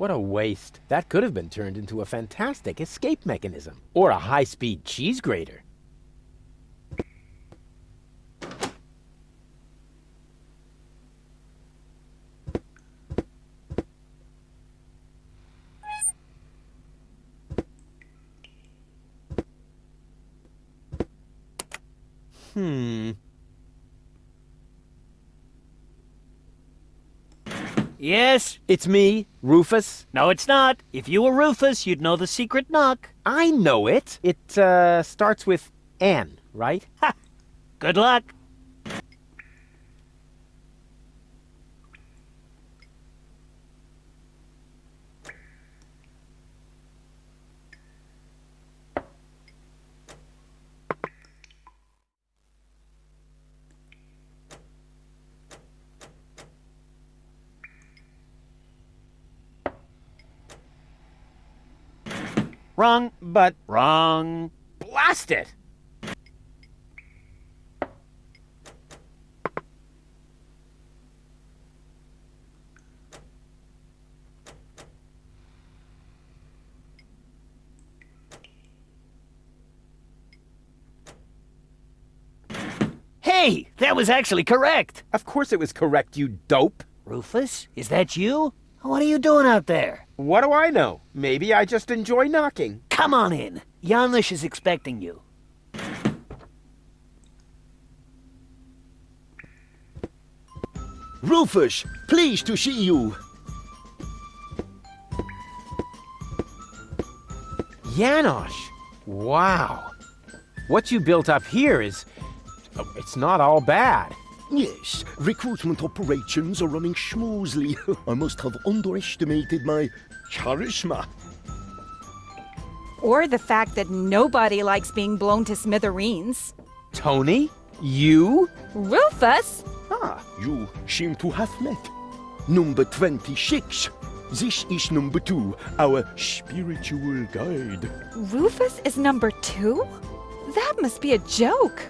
What a waste. That could have been turned into a fantastic escape mechanism. Or a high-speed cheese grater. Yes? It's me, Rufus. No, it's not. If you were Rufus, you'd know the secret knock. I know it. It, starts with N, right? Ha! Good luck. Wrong. But Wrong. blast it! Hey, that was actually correct. Of course it was correct, you dope. Rufus, is that you? What are you doing out there? What do I know? Maybe I just enjoy knocking. Come on in. Janusz is expecting you. Rufus, pleased to see you. Janusz! Wow. What you built up here is... it's not all bad. Yes, recruitment operations are running smoothly. I must have underestimated my charisma. Or the fact that nobody likes being blown to smithereens. Tony? You? Rufus? Ah, you seem to have met. Number 26. This is number 2, our spiritual guide. Rufus is number 2? That must be a joke.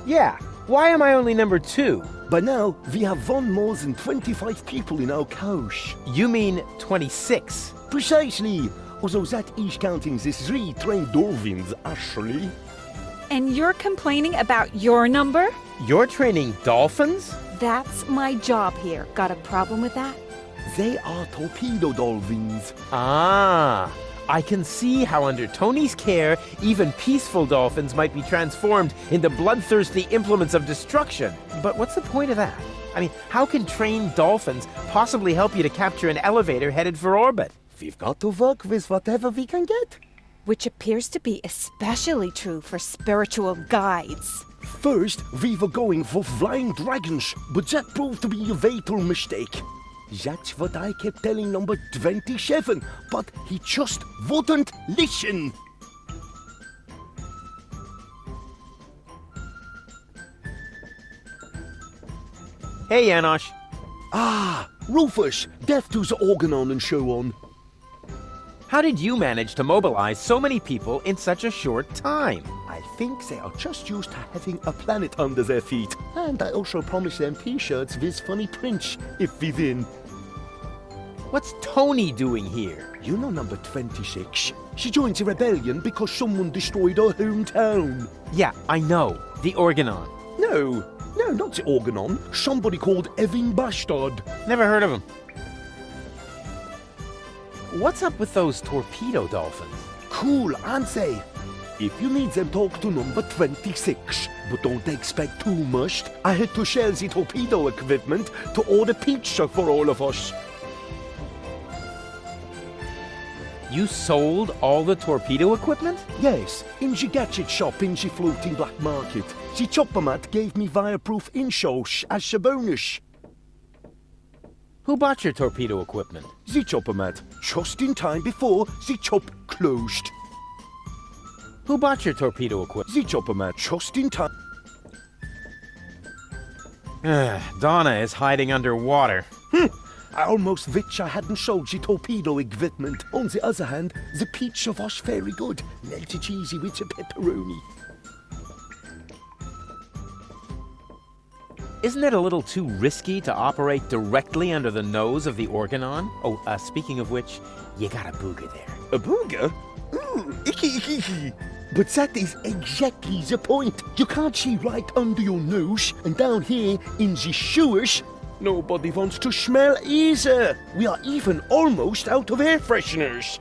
Yeah. Why am I only number 2? By now, we have won more than 25 people in our couch. You mean 26. Precisely. Although that is counting the 3 trained dolphins, actually. And you're complaining about your number? You're training dolphins? That's my job here. Got a problem with that? They are torpedo dolphins. Ah, I can see how under Tony's care, even peaceful dolphins might be transformed into bloodthirsty implements of destruction. But what's the point of that? I mean, how can trained dolphins possibly help you to capture an elevator headed for orbit? We've got to work with whatever we can get. Which appears to be especially true for spiritual guides. First, we were going for flying dragons, but that proved to be a fatal mistake. That's what I kept telling number 27, but he just wouldn't listen. Hey, Janusz. Ah, Rufus, deaf to the organon and so on. How did you manage to mobilize so many people in such a short time? I think they are just used to having a planet under their feet. And I also promised them t-shirts with funny prints if we win. What's Tony doing here? You know number 26. She joined the rebellion because someone destroyed her hometown. Yeah, I know. The Organon. No, not the organon. Somebody called Evan Bastard. Never heard of him. What's up with those torpedo dolphins? Cool, aren't they? If you need them, talk to number 26. But don't expect too much. I had to share the torpedo equipment to order pizza for all of us. You sold all the torpedo equipment? Yes, in the gadget shop in the floating black market. The chopper mat gave me fireproof insoles as a bonus. Who bought your torpedo equipment? The chopper mat, just in time before the chop closed. Who bought your torpedo equipment? The chopper mat, just in time. Donna is hiding underwater. I almost wish I hadn't sold the torpedo equipment. On the other hand, the pizza was very good. Melted cheesy with the pepperoni. isn't it a little too risky to operate directly under the nose of the Organon? Oh, speaking of which, you got a booger there. A booger? Ooh, icky, icky, icky. But that is exactly the point. You can't see right under your nose, and down here in the sewers, nobody wants to smell either. We are even almost out of air fresheners.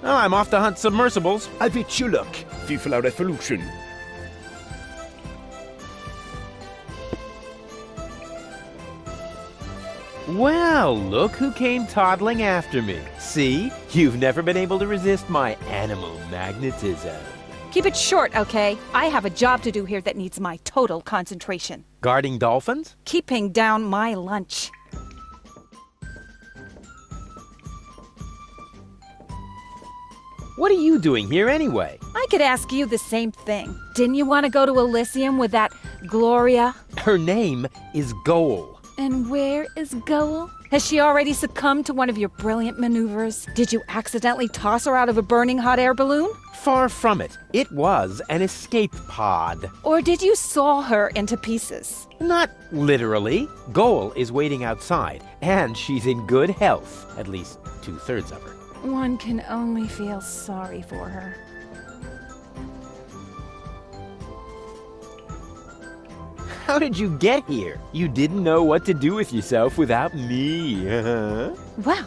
Oh, I'm off to hunt submersibles. I wish you luck. Vive la revolution. Well, look who came toddling after me. See? You've never been able to resist my animal magnetism. Keep it short, okay? I have a job to do here that needs my total concentration. Guarding dolphins? Keeping down my lunch. What are you doing here anyway? I could ask you the same thing. Didn't you want to go to Elysium with that Gloria? Her name is Goal. And where is Goal? Has she already succumbed to one of your brilliant maneuvers? Did you accidentally toss her out of a burning hot air balloon? Far from it. It was an escape pod. Or did you saw her into pieces? Not literally. Goal is waiting outside, and she's in good health. At least 2/3 of her. One can only feel sorry for her. How did you get here? You didn't know what to do with yourself without me, huh? Well,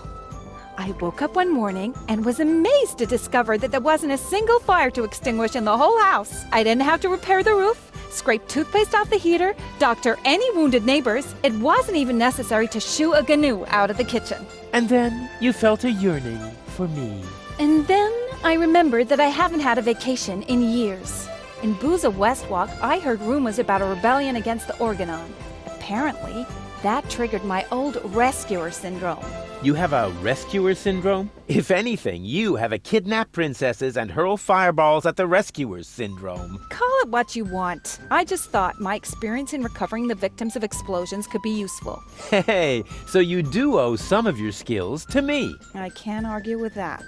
I woke up one morning and was amazed to discover that there wasn't a single fire to extinguish in the whole house. I didn't have to repair the roof, scrape toothpaste off the heater, doctor any wounded neighbors. It wasn't even necessary to shoo a gnu out of the kitchen. And then you felt a yearning for me. And then I remembered that I haven't had a vacation in years. In Booza Westwalk, I heard rumors about a rebellion against the Organon. Apparently, that triggered my old rescuer syndrome. You have a rescuer syndrome? If anything, you have a kidnap princesses and hurl fireballs at the rescuers syndrome. Call it what you want. I just thought my experience in recovering the victims of explosions could be useful. Hey, so you do owe some of your skills to me. I can't argue with that.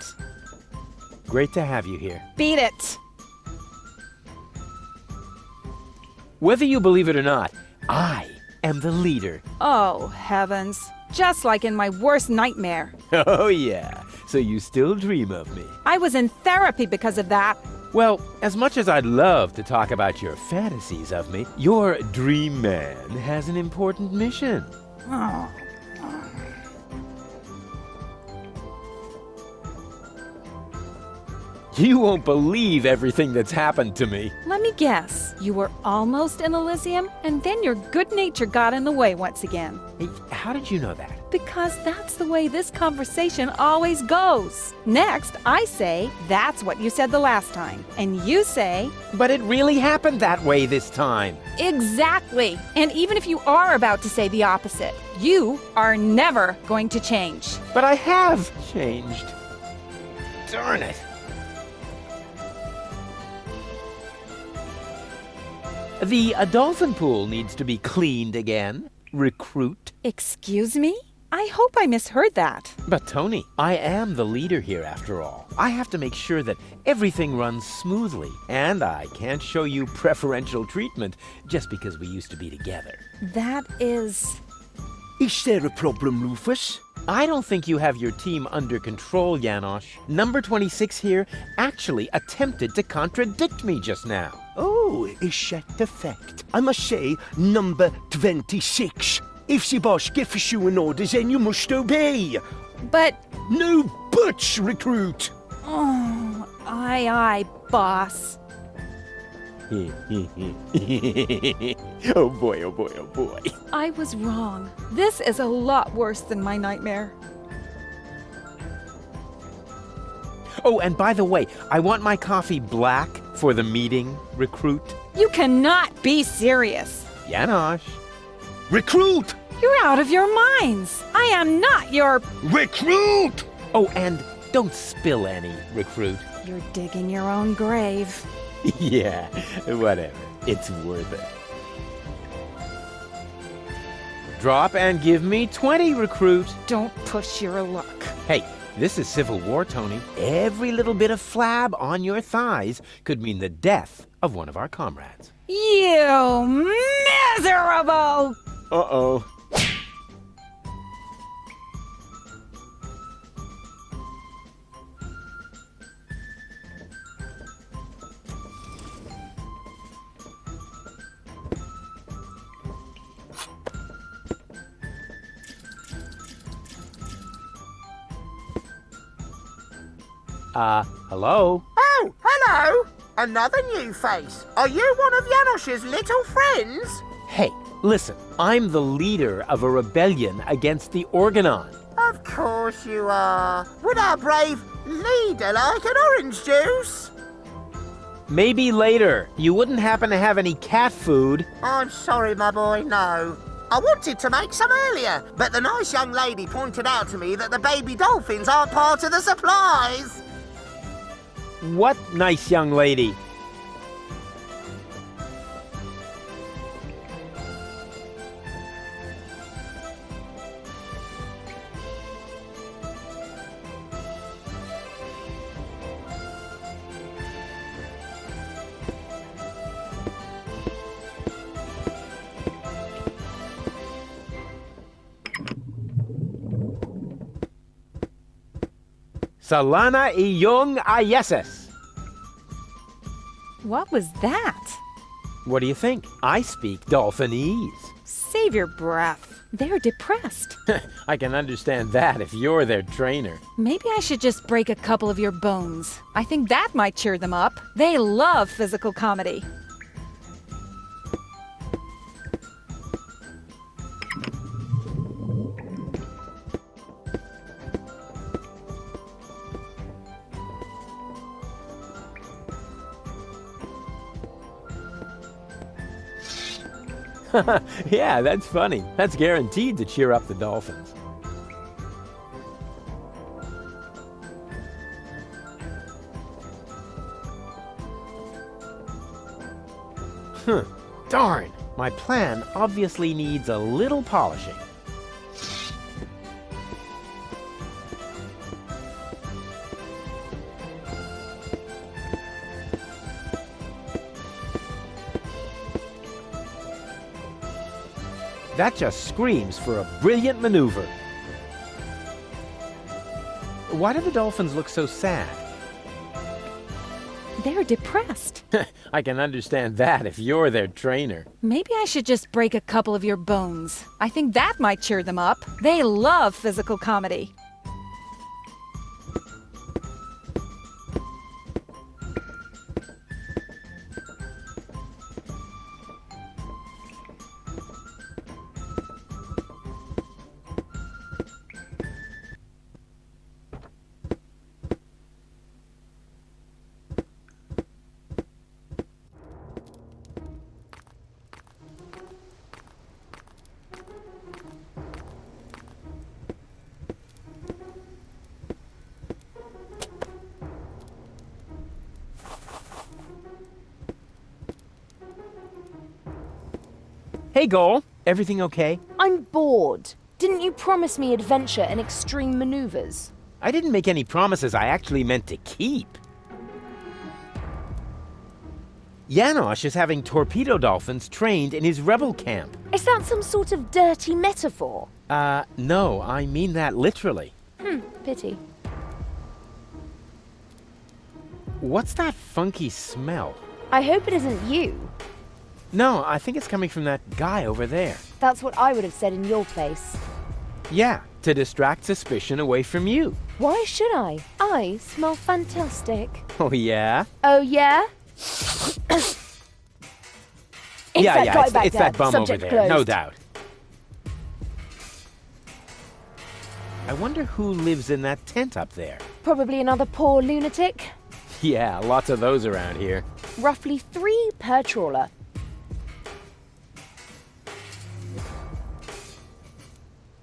Great to have you here. Beat it! Whether you believe it or not, I am the leader. Oh, heavens. Just like in my worst nightmare. Oh yeah, so you still dream of me. I was in therapy because of that. Well, as much as I'd love to talk about your fantasies of me, your dream man has an important mission. Oh. You won't believe everything that's happened to me. Let me guess. You were almost in Elysium, and then your good nature got in the way once again. Hey, how did you know that? Because that's the way this conversation always goes. Next, I say, that's what you said the last time. And you say, But it really happened that way this time. exactly. And even if you are about to say the opposite, you are never going to change. But I have changed. Darn it. The dolphin pool needs to be cleaned again. Recruit. Excuse me? I hope I misheard that. But Tony, I am the leader here after all. I have to make sure that everything runs smoothly, and I can't show you preferential treatment just because we used to be together. That is... Is there a problem, Rufus? I don't think you have your team under control, Janosch. Number 26 here actually attempted to contradict me just now. Oh, is that the fact? I must say, number 26. If the boss gives you an order, then you must obey. But... No buts, recruit. Oh, aye, boss. Oh boy, oh boy, oh boy. I was wrong. This is a lot worse than my nightmare. Oh, and by the way, I want my coffee black for the meeting, recruit. You cannot be serious. Janosch. Recruit! You're out of your minds. I am not your... Recruit! Oh, and don't spill any, recruit. You're digging your own grave. Yeah, whatever. It's worth it. Drop and give me 20, recruit. Don't push your luck. Hey, This is civil war, Tony. Every little bit of flab on your thighs could mean the death of one of our comrades. You miserable! Uh-oh. Hello? Oh, hello! Another new face. Are you one of Janosch's little friends? Hey, listen, I'm the leader of a rebellion against the Organon. Of course you are. Would our brave leader like an orange juice? Maybe later. You wouldn't happen to have any cat food? I'm sorry, my boy, no. I wanted to make some earlier, but the nice young lady pointed out to me that the baby dolphins aren't part of the supplies. What nice young lady? Salana iyong ayeses. What was that? What do you think? I speak Dolphinese. Save your breath. They're depressed. I can understand that if you're their trainer. Maybe I should just break a couple of your bones. I think that might cheer them up. They love physical comedy. Yeah, that's funny. That's guaranteed to cheer up the dolphins. Darn. My plan obviously needs a little polishing. That just screams for a brilliant maneuver. Why do the dolphins look so sad? They're depressed. I can understand that if you're their trainer. Maybe I should just break a couple of your bones. I think that might cheer them up. They love physical comedy. Hey, Goal. Everything okay? I'm bored. Didn't you promise me adventure and extreme maneuvers? I didn't make any promises I actually meant to keep. Janosch is having torpedo dolphins trained in his rebel camp. Is that some sort of dirty metaphor? No, I mean that literally. Pity. What's that funky smell? I hope it isn't you. No, I think it's coming from that guy over there. That's what I would have said in your place. Yeah, to distract suspicion away from you. Why should I? I smell fantastic. Oh, yeah? Oh, yeah? It's that bum over there, closed. no doubt. I wonder who lives in that tent up there. Probably another poor lunatic. Yeah, lots of those around here. Roughly 3 per trawler.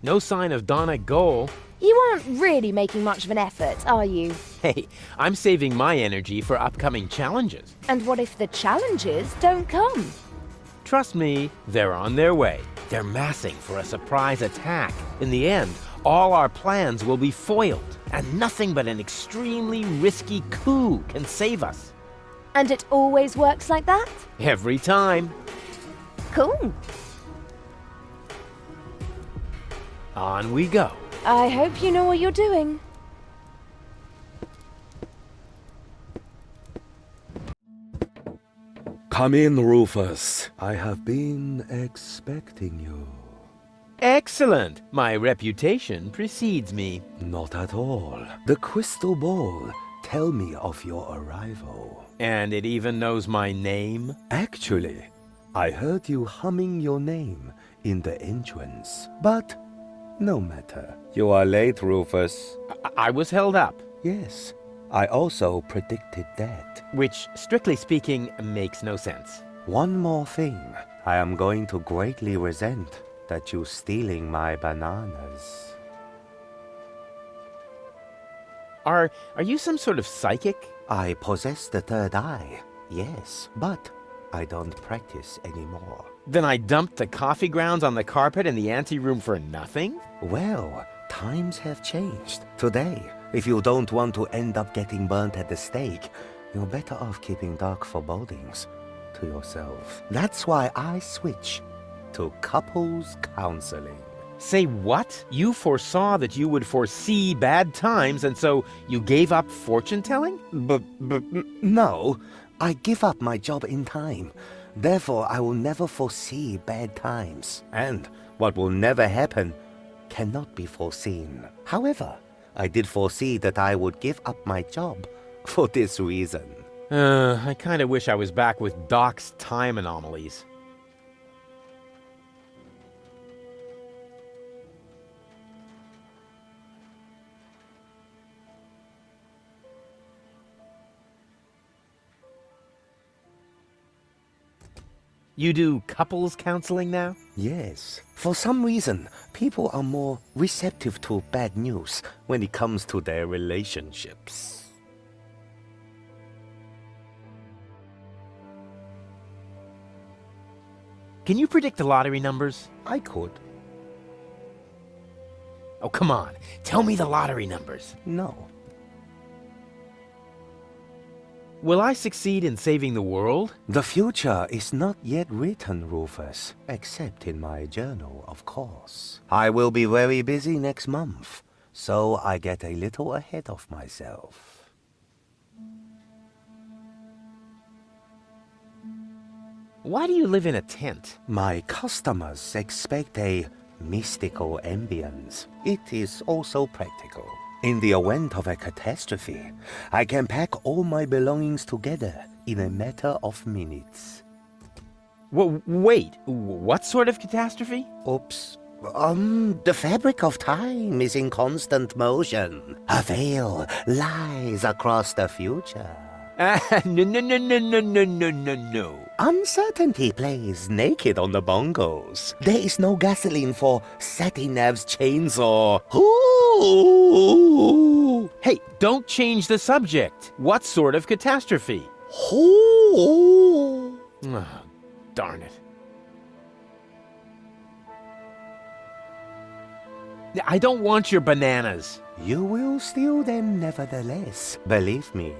No sign of Donna Goal. You aren't really making much of an effort, are you? Hey, I'm saving my energy for upcoming challenges. And what if the challenges don't come? Trust me, they're on their way. They're massing for a surprise attack. In the end, all our plans will be foiled, and nothing but an extremely risky coup can save us. And it always works like that? Every time. Cool. On we go. I hope you know what you're doing. Come in, Rufus. I have been expecting you. Excellent. My reputation precedes me. Not at all. The crystal ball tell me of your arrival. And it even knows my name? Actually, I heard you humming your name in the entrance. But no matter. You are late, Rufus. I was held up. Yes, I also predicted that. Which, strictly speaking, makes no sense. One more thing. I am going to greatly resent that you stealing my bananas. Are you some sort of psychic? I possess the third eye, yes, but I don't practice anymore. Then I dumped the coffee grounds on the carpet in the anteroom for nothing? Well, times have changed. Today, if you don't want to end up getting burnt at the stake, you're better off keeping dark forebodings to yourself. That's why I switch to couples counseling. Say what? You foresaw that you would foresee bad times, and so you gave up fortune-telling? No, I give up my job in time. Therefore, I will never foresee bad times. And what will never happen cannot be foreseen. However, I did foresee that I would give up my job for this reason. I kinda wish I was back with Doc's time anomalies. You do couples counseling now? Yes. For some reason, people are more receptive to bad news when it comes to their relationships. Can you predict the lottery numbers? I could. Oh, come on. Tell me the lottery numbers. No. Will I succeed in saving the world? The future is not yet written, Rufus, except in my journal, of course. I will be very busy next month, so I get a little ahead of myself. Why do you live in a tent? My customers expect a mystical ambience. It is also practical. In the event of a catastrophe, I can pack all my belongings together in a matter of minutes. Wait, what sort of catastrophe? Oops. The fabric of time is in constant motion. A veil lies across the future. No. Uncertainty plays naked on the bongos. There is no gasoline for Satinav's chainsaw. Ooh. Hey, don't change the subject. What sort of catastrophe? Ooh. Oh, darn it. I don't want your bananas. You will steal them nevertheless, believe me.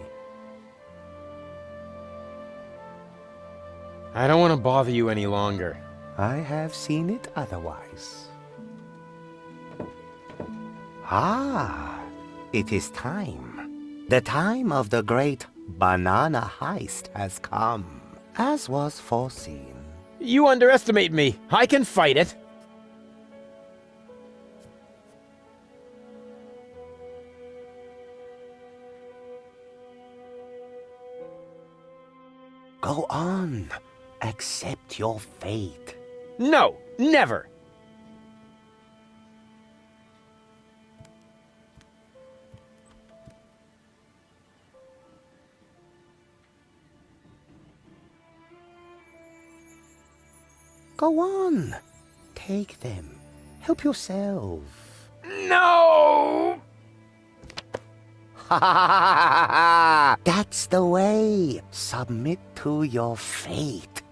I don't want to bother you any longer. I have seen it otherwise. Ah, it is time. The time of the great banana heist has come, as was foreseen. You underestimate me. I can fight it. Go on. Accept your fate. No, never. Go on. Take them. Help yourself. No! That's the way. Submit to your fate.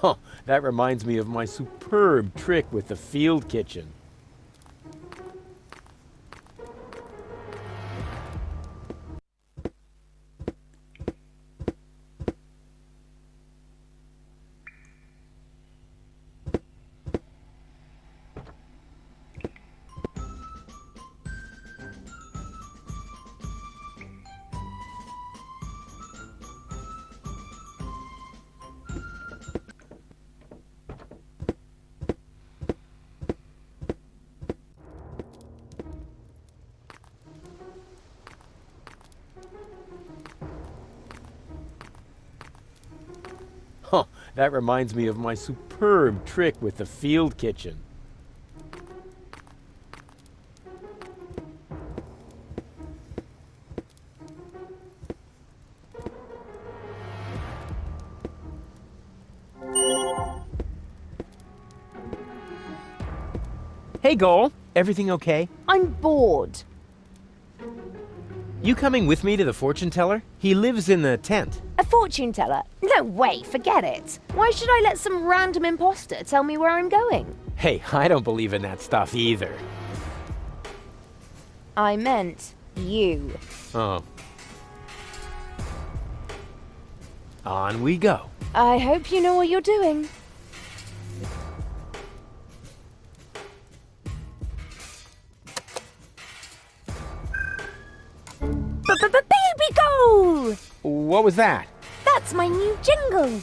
Oh, that reminds me of my superb trick with the field kitchen. Oh, that reminds me of my superb trick with the field kitchen. Hey, Goal. Everything okay? I'm bored. You coming with me to the fortune teller? He lives in the tent. A fortune teller? No way, forget it. Why should I let some random imposter tell me where I'm going? Hey, I don't believe in that stuff either. I meant you. Oh. On we go. I hope you know what you're doing. Baby goal! What was that? That's my new jingle.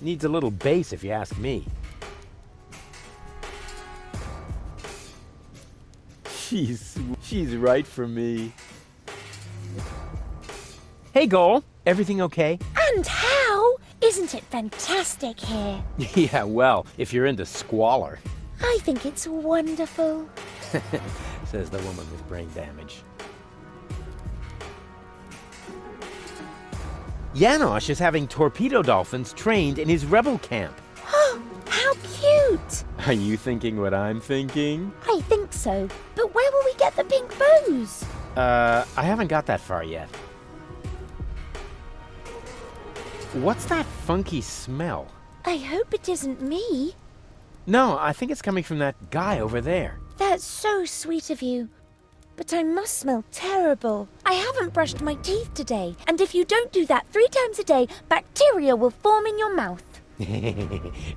Needs a little bass if you ask me. She's right for me. Hey, Goal. Everything okay? And how? Isn't it fantastic here? Yeah, well, if you're into squalor, I think it's wonderful. says the woman with brain damage. Janosch is having torpedo dolphins trained in his rebel camp. Oh, how cute! Are you thinking what I'm thinking? I think so. But where will we get the pink bows? I haven't got that far yet. What's that funky smell? I hope it isn't me. No, I think it's coming from that guy over there. That's so sweet of you. But I must smell terrible. I haven't brushed my teeth today, and if you don't do that 3 times a day, bacteria will form in your mouth.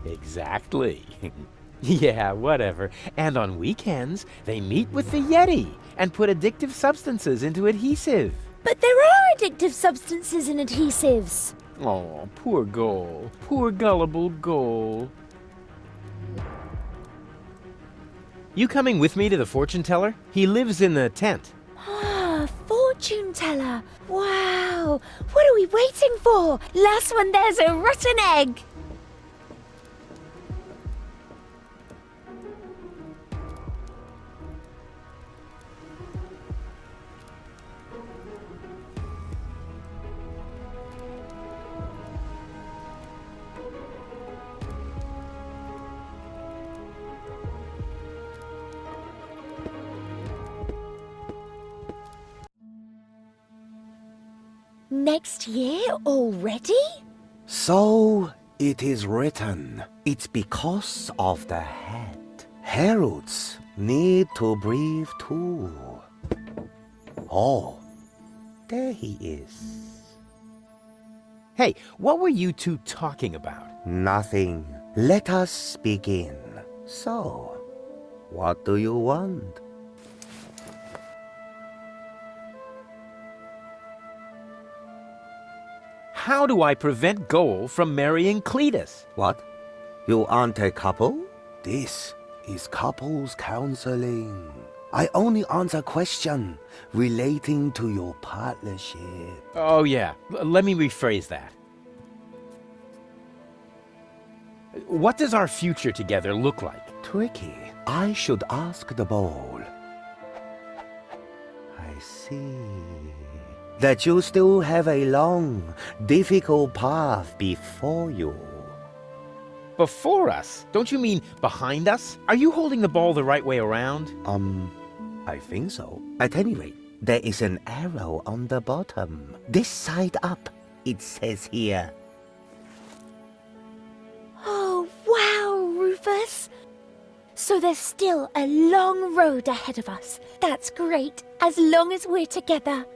Exactly. Yeah, whatever. And on weekends, they meet with the Yeti and put addictive substances into adhesive. But there are addictive substances in adhesives. Oh, poor Goal. Poor gullible Goal. You coming with me to the fortune teller? He lives in the tent. Ah, fortune teller. Wow. What are we waiting for? Last one, there's a rotten egg. Next year already? So it is written. It's because of the head. Heralds need to breathe too. Oh, there he is. Hey, what were you two talking about? Nothing. Let us begin. So, what do you want? How do I prevent Goal from marrying Cletus? What? You aren't a couple? This is couples counseling. I only answer questions relating to your partnership. Oh, yeah. Let me rephrase that. What does our future together look like? Tricky. I should ask the bowl. I see. That you still have a long, difficult path before you. Before us? Don't you mean behind us? Are you holding the ball the right way around? I think so. At any rate, there is an arrow on the bottom. This side up, it says here. Oh So there's still a long road ahead of us. That's great, as long as we're together.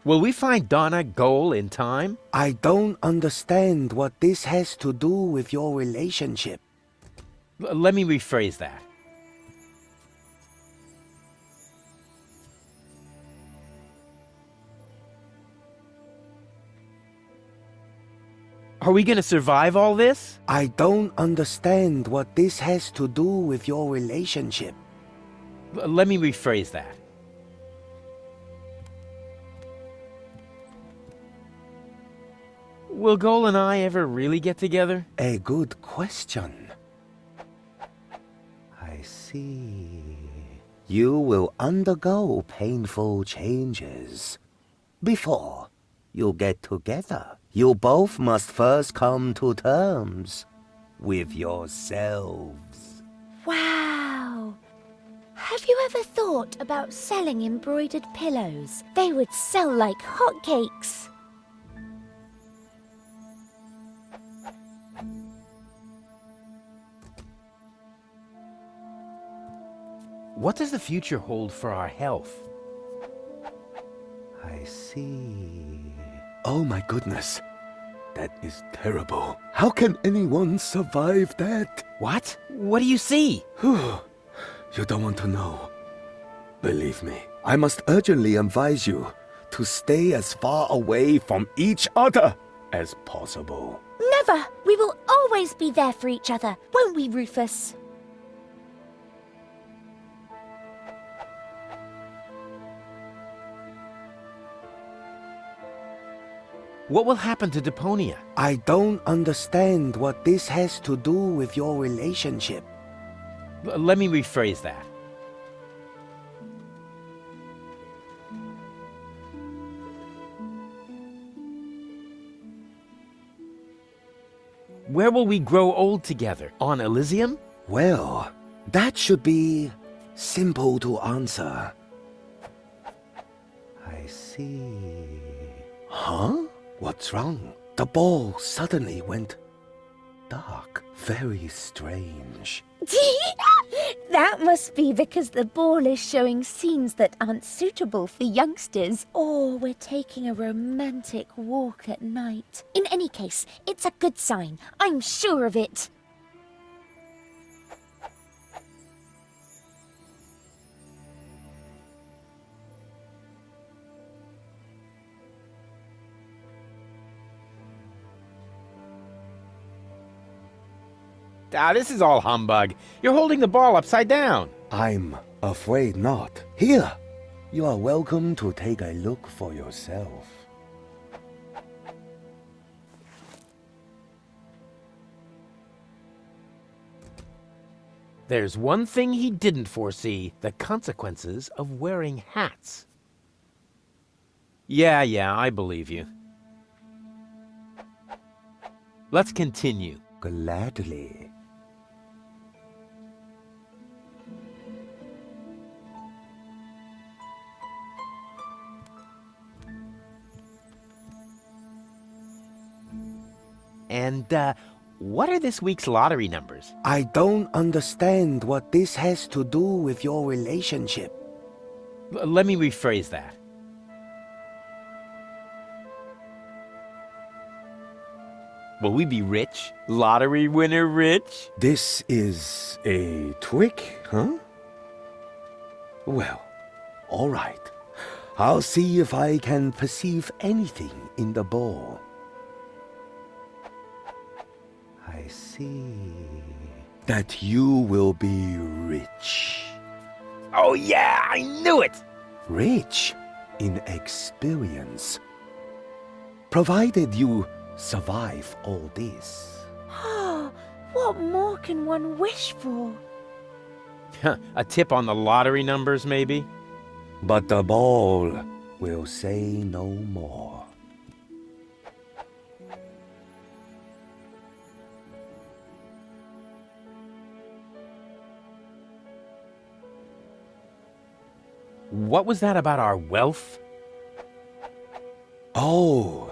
Will we find Donna Goal in time? I don't understand what this has to do with your relationship. Let me rephrase that. Are we gonna survive all this? I don't understand what this has to do with your relationship. Let me rephrase that. Will Goal and I ever really get together? A good question. I see. You will undergo painful changes. Before you get together, you both must first come to terms with yourselves. Wow! Have you ever thought about selling embroidered pillows? They would sell like hotcakes. What does the future hold for our health? I see. Oh my goodness. That is terrible. How can anyone survive that? What? What do you see? You don't want to know. Believe me, I must urgently advise you to stay as far away from each other as possible. Never! We will always be there for each other, won't we, Rufus? What will happen to Deponia? I don't understand what this has to do with your relationship. Let me rephrase that. Where will we grow old together? On Elysium? Well, that should be simple to answer. I see. Huh? What's wrong? The ball suddenly went dark. Very strange. That must be because the ball is showing scenes that aren't suitable for youngsters. Or we're taking a romantic walk at night. In any case, it's a good sign. I'm sure of it. This is all humbug. You're holding the ball upside down. I'm afraid not. Here, you are welcome to take a look for yourself. There's one thing he didn't foresee, the consequences of wearing hats. Yeah, I believe you. Let's continue. Gladly. And, what are this week's lottery numbers? I don't understand what this has to do with your relationship. Let me rephrase that. Will we be rich? Lottery winner rich? This is a trick, huh? Well, all right. I'll see if I can perceive anything in the ball. I see that you will be rich. Oh yeah, I knew it! Rich in experience. Provided you survive all this. Oh, what more can one wish for? A tip on the lottery numbers, maybe? But the ball will say no more. What was that about our wealth? Oh,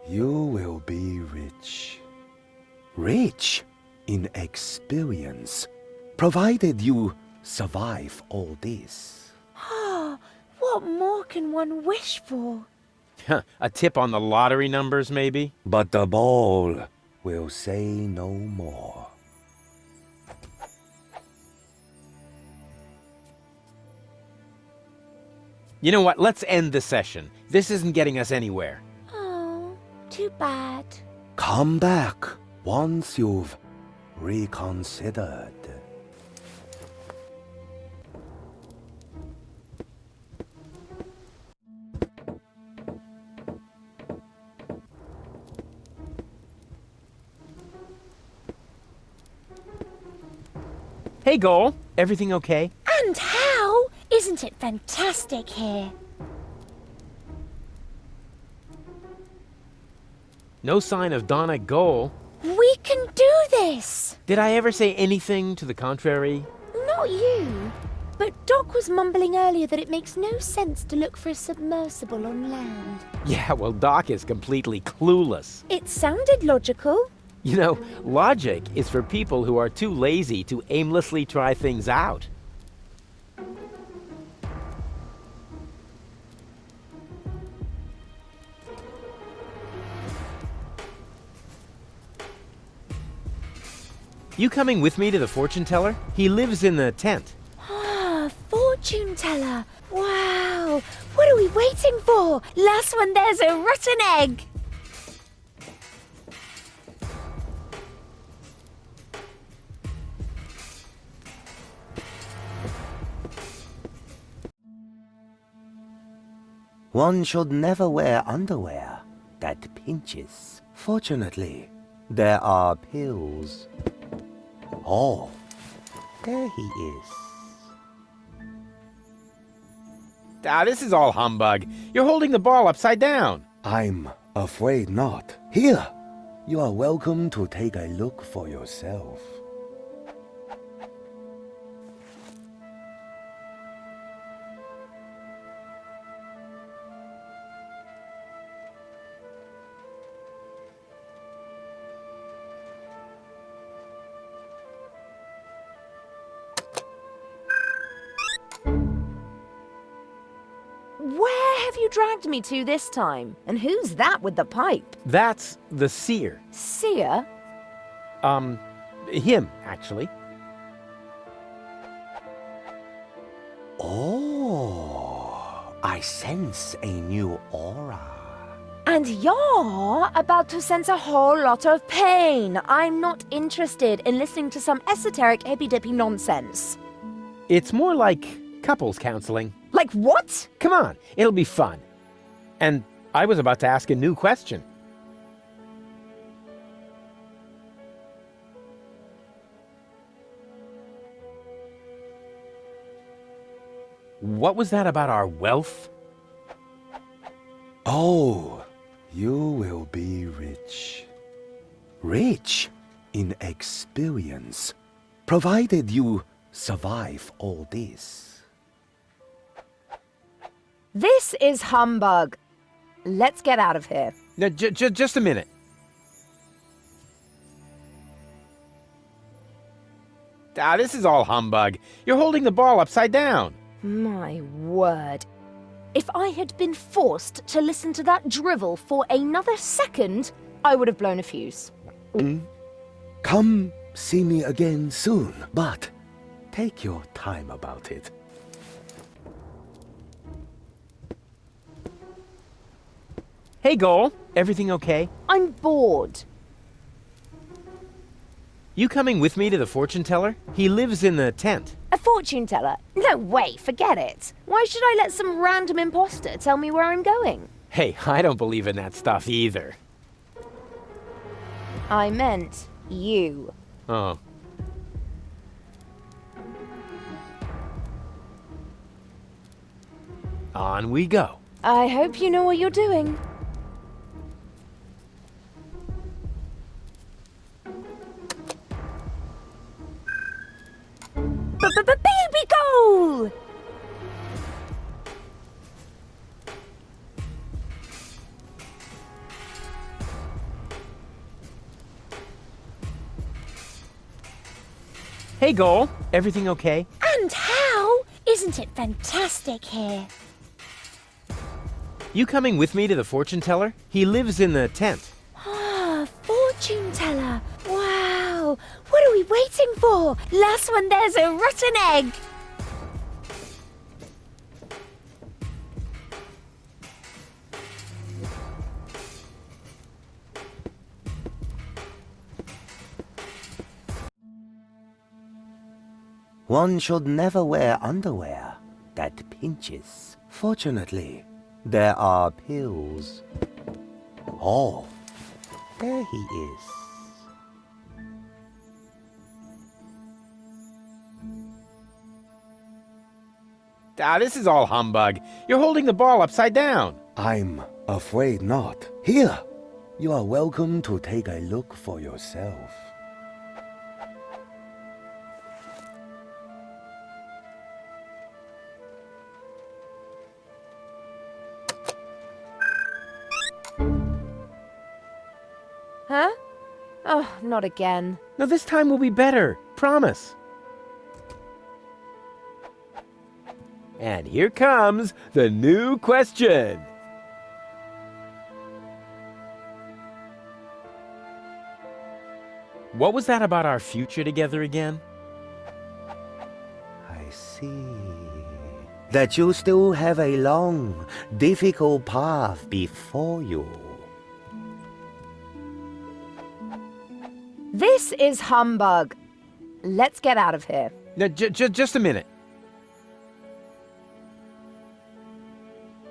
you will be rich. Rich in experience, provided you survive all this. Ah, what more can one wish for? A tip on the lottery numbers, maybe? But the ball will say no more. You know what? Let's end the session. This isn't getting us anywhere. Oh, too bad. Come back once you've reconsidered. Hey, Goal. Everything okay? And how? Isn't it fantastic here? No sign of Donna Goal. We can do this! Did I ever say anything to the contrary? Not you. But Doc was mumbling earlier that it makes no sense to look for a submersible on land. Yeah, well, Doc is completely clueless. It sounded logical. You know, logic is for people who are too lazy to aimlessly try things out. You coming with me to the fortune teller? He lives in the tent. Ah, fortune teller. Wow. What are we waiting for? Last one, there's a rotten egg. One should never wear underwear that pinches. Fortunately, there are pills. Oh, there he is. This is all humbug. You're holding the ball upside down. I'm afraid not. Here, you are welcome to take a look for yourself. Where have you dragged me to this time? And who's that with the pipe? That's the seer. Seer? Him, actually. Oh, I sense a new aura. And you're about to sense a whole lot of pain. I'm not interested in listening to some esoteric hippy-dippy nonsense. It's more like couples counseling. Like what? Come on, it'll be fun. And I was about to ask a new question. What was that about our wealth? Oh, you will be rich. Rich in experience, provided you survive all this. This is humbug. Let's get out of here. Now, just a minute. This is all humbug. You're holding the ball upside down. My word. If I had been forced to listen to that drivel for another second, I would have blown a fuse. Come see me again soon, but take your time about it. Hey, Goal. Everything okay? I'm bored. You coming with me to the fortune teller? He lives in the tent. A fortune teller? No way, forget it. Why should I let some random imposter tell me where I'm going? Hey, I don't believe in that stuff either. I meant you. Oh. On we go. I hope you know what you're doing. Baby goal! Hey, Goal. Everything okay? And how? Isn't it fantastic here? You coming with me to the fortune teller? He lives in the tent. Ah, fortune teller. Wow. What are we waiting for? Last one, there's a rotten egg. One should never wear underwear that pinches. Fortunately, there are pills. Oh, there he is. This is all humbug. You're holding the ball upside down. I'm afraid not. Here, you are welcome to take a look for yourself. Huh? Oh, not again. No, this time will be better. Promise. And here comes the new question. What was that about our future together again? I see. That you still have a long, difficult path before you. This is humbug. Let's get out of here. Now, just a minute.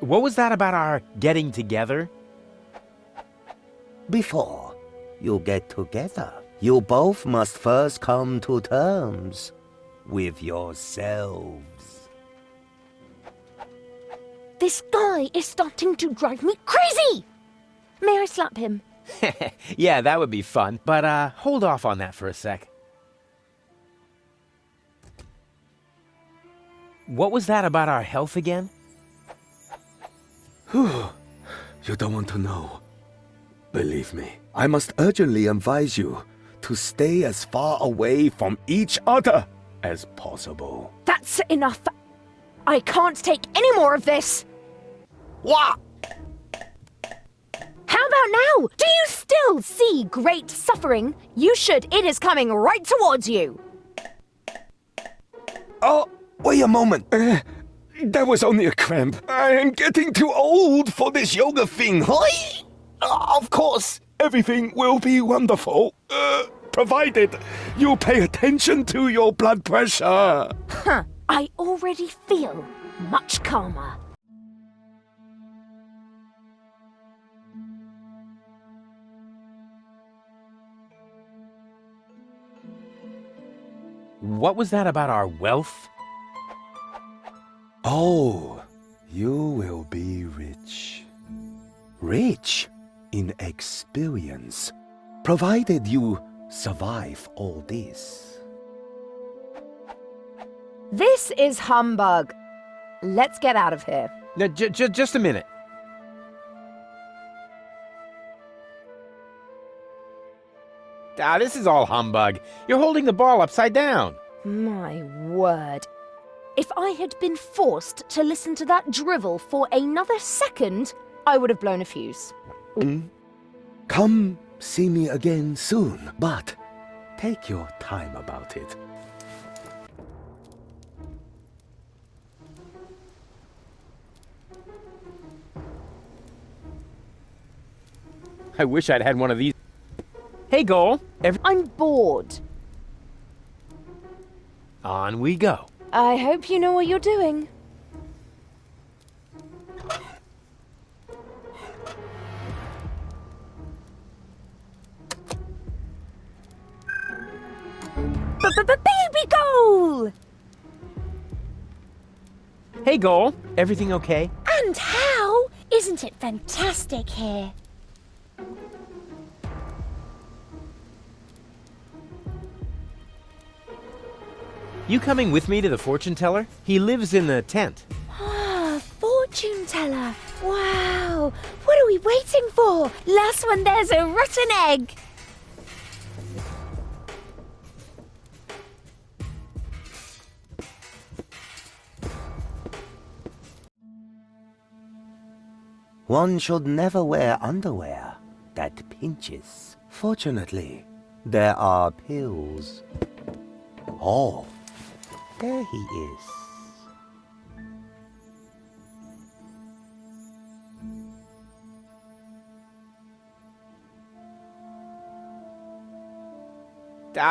What was that about our getting together? Before you get together, you both must first come to terms with yourselves. This guy is starting to drive me crazy! May I slap him? Yeah, that would be fun. But hold off on that for a sec. What was that about our health again? You don't want to know. Believe me, I must urgently advise you to stay as far away from each other as possible. That's enough. I can't take any more of this. What? How about now? Do you still see great suffering? You should. It is coming right towards you. Oh, wait a moment. That was only a cramp. I am getting too old for this yoga thing. Of course, everything will be wonderful, provided you pay attention to your blood pressure. Huh. I already feel much calmer. What was that about our wealth? Oh, you will be rich. Rich in experience, provided you survive all this. This is humbug. Let's get out of here. Now, just a minute. This is all humbug. You're holding the ball upside down. My word. If I had been forced to listen to that drivel for another second, I would have blown a fuse. Come see me again soon, but take your time about it. I wish I'd had one of these. Hey, Goal. I'm bored. On we go. I hope you know what you're doing. Baby goal! Hey, Goal. Everything okay? And how? Isn't it fantastic here? You coming with me to the fortune teller? He lives in the tent. Ah, fortune teller. Wow. What are we waiting for? Last one, there's a rotten egg. One should never wear underwear that pinches. Fortunately, there are pills. Oh, there he is.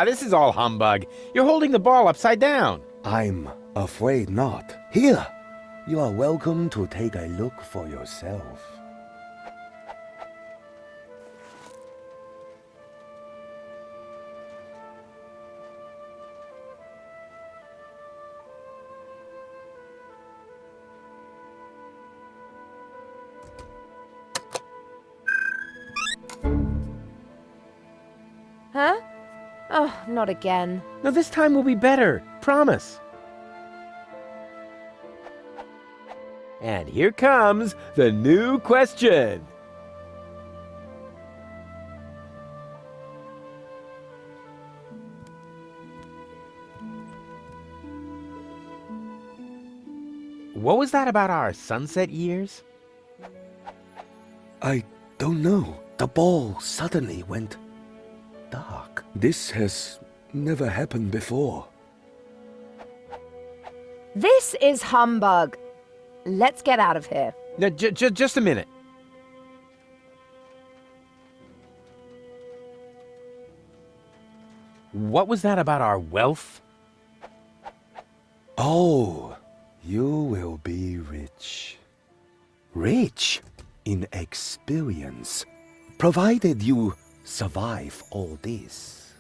This is all humbug. You're holding the ball upside down. I'm afraid not. Here, you are welcome to take a look for yourself. Huh? Oh, not again. No, this time will be better. Promise. And here comes the new question. What was that about our sunset years? I don't know. The ball suddenly went dark. This has never happened before. This is humbug. Let's get out of here. Now, just a minute. What was that about our wealth? Oh, you will be rich. Rich in experience, provided you survive all this.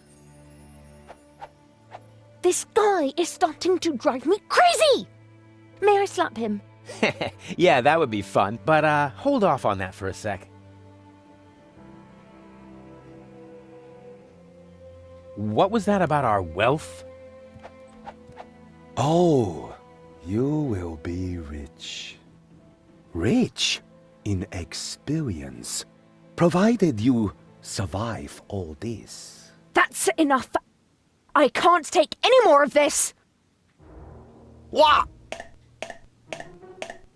This guy is starting to drive me crazy! May I slap him? Yeah, that would be fun, but hold off on that for a sec. What was that about our wealth? Oh, you will be rich. Rich in experience, provided you survive all this. That's enough. I can't take any more of this. What?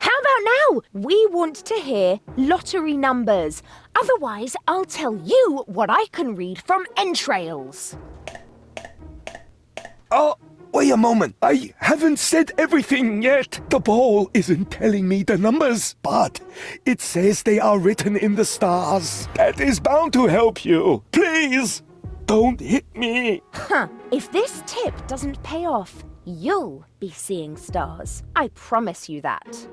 How about now? We want to hear lottery numbers. Otherwise, I'll tell you what I can read from entrails. Oh, wait a moment. I haven't said everything yet. The ball isn't telling me the numbers, but it says they are written in the stars. That is bound to help you. Please, don't hit me. Huh. If this tip doesn't pay off, you'll be seeing stars. I promise you that.